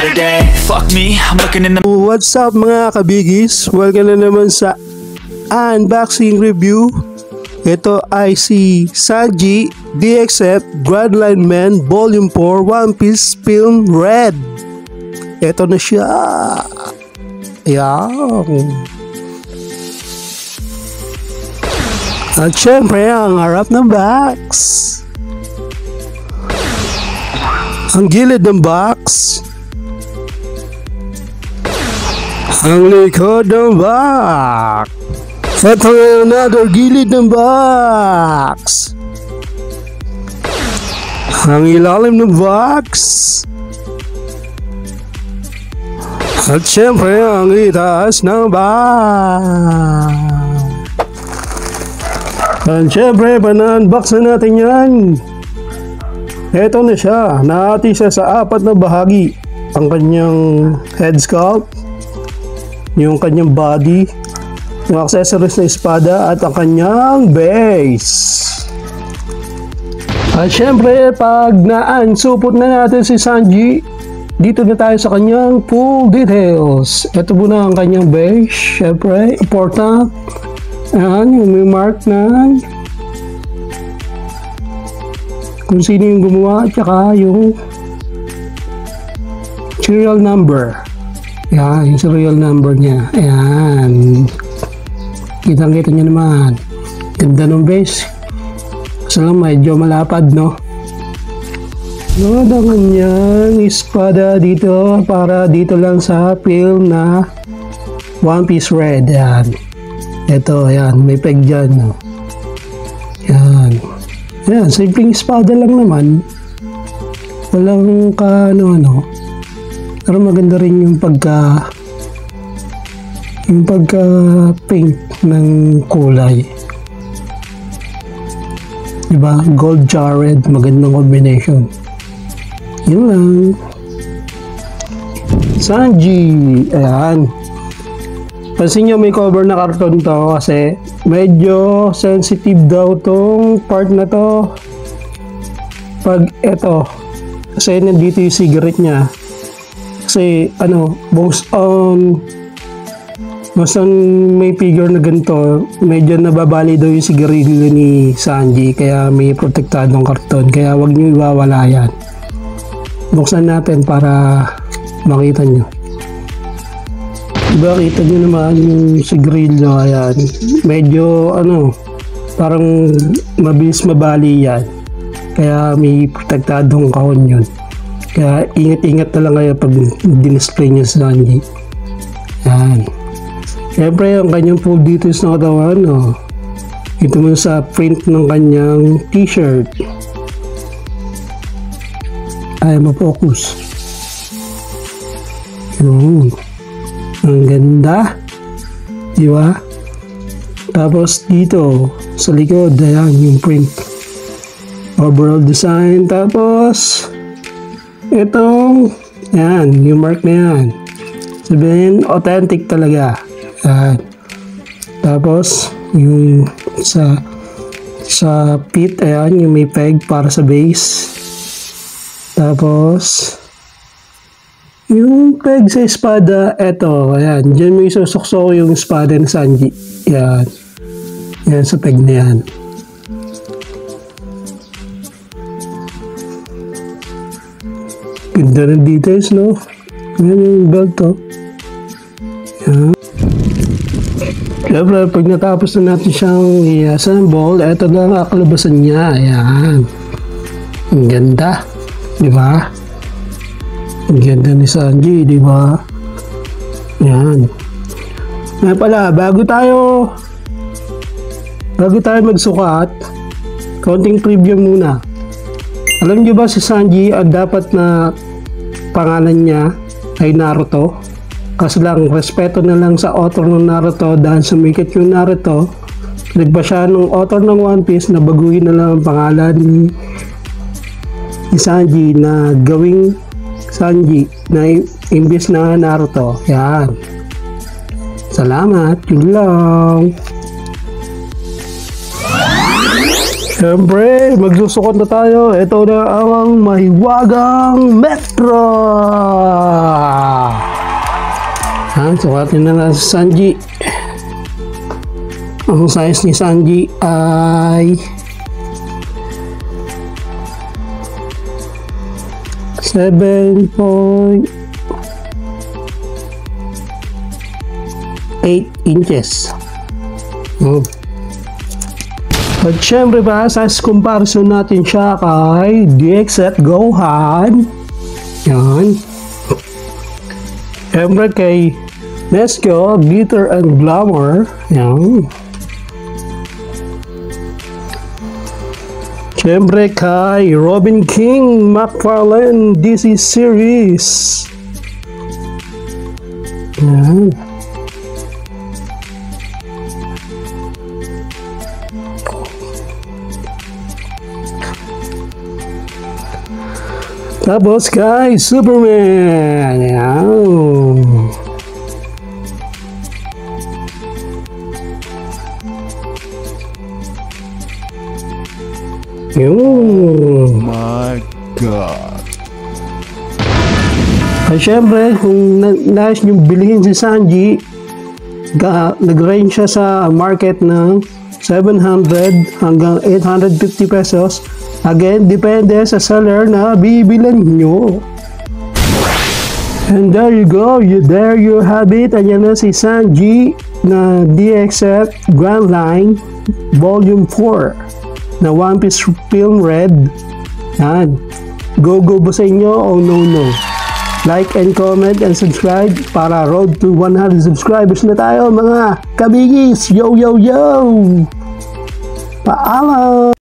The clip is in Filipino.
Saturday. Fuck me, I'm looking in the... What's up mga kabigis? Welcome na naman sa unboxing review. Ito ay si Sanji DXF Bloodline Man Volume 4 One Piece Film Red. Ito na siya. Ayan. At syempre ang harap ng box, ang gilid ng box, ang likod ng box. Ito na another gilid ng box, ang ilalim ng box, at syempre ang itaas ng box. At syempre pan-unbox na natin yan. Ito na siya, nahati siya sa 4 na bahagi. Ang kanyang head sculpt, yung kanyang body, yung accessories na espada, at ang kanyang base. At syempre, pag supot na natin si Sanji, dito na tayo sa kanyang full details. Ito muna ang kanyang base, syempre, important. Ayan, yung may mark na kung sino yung gumawa, at saka yung serial number. Ayan, yung serial number niya. Ayan, kitang-kita nyo naman. Ganda ng base. Kasi lang medyo malapad, no? Ang kanyang espada dito, para dito lang sa film na One Piece Red. Ayan. Ito, ayan, may peg dyan, no? Ayan. Ayan, simpleng espada lang naman. Walang ano. Pero maganda rin yung pink ng kulay. Diba? Gold jarred, magandang combination. Yun lang. Sanji, ayan. Pansin nyo may cover na karton to kasi medyo sensitive daw tong part na to pag eto, kasi nandito yung cigarette nya, kasi ano, basta may figure na ganito medyo nababali daw yung sigarilyo ni Sanji, kaya may protektadong karton, kaya wag nyo iwawala yan. Buksan natin para makita nyo. Diba, kita nyo naman yung sigarilyo, ayan. Medyo, parang mabilis mabali yan. Kaya may protektadong kahon yun. Kaya ingat-ingat na lang kayo pag dinisplay nyo sa Sanji. Ayan. Siyempre, ang kanyang full details na katawan, ito mo sa print ng kanyang t-shirt. Ay, ma-focus. Yun. Ang ganda, di ba? Tapos dito sa likod, ayan yung print, overall design. Tapos itong, ayan, yung mark na yan, sabihin authentic talaga. Ayan. Tapos yung sa pit, ayan, yung may peg para sa base. Tapos yung peg sa espada, eto, ayan, dyan may susukso yung espada ng Sanji. Yan. Yan sa peg na yan. Ganda ng details, no? Yan yung belt, to. Yan. Siyempre, pag natapos na natin siyang i-assemble, eto na ang kalabasan niya. Ayan. Ang ganda. Diba? Ang ganda ni Sanji, di ba? Yan. Nga pala, bago tayo magsukat, konting trivia muna. Alam niyo ba si Sanji, ang dapat na pangalan niya ay Naruto? Kasi lang, respeto na lang sa author ng Naruto, dahil sumikat yung Naruto, nagba siya nung author ng One Piece na baguhin na lang ang pangalan ni Sanji na gawing Sanji na imbis na Naruto. Yan. Salamat. Yun lang. Siyempre, magsusukot na tayo. Ito na ang mahiwagang Metro. Sukatin na natin si Sanji. Ang size ni Sanji ay 7.8 inches. At syempre pa, sa comparison natin siya kay DXF Gohan. Yan. Syempre kay Nesco Glitter and Glamour. Yan. Syempre kay Robin King McFarlane DC Series. Yan. Tapos kay Superman. Yan. Yun. My God. At syempre, kung nais nyo bilhin si Sanji, nag-range siya sa market ng 700 hanggang 850 pesos. Again, depende sa seller na bibilan nyo. And there you go. There you have it. Ayan na si Sanji na DXF Grand Line Volume 4 na One Piece Film Red. Yan. Go ba sa inyo o no? Like and comment and subscribe para road to 100 subscribers na tayo mga kabigis. Yo! Paalam!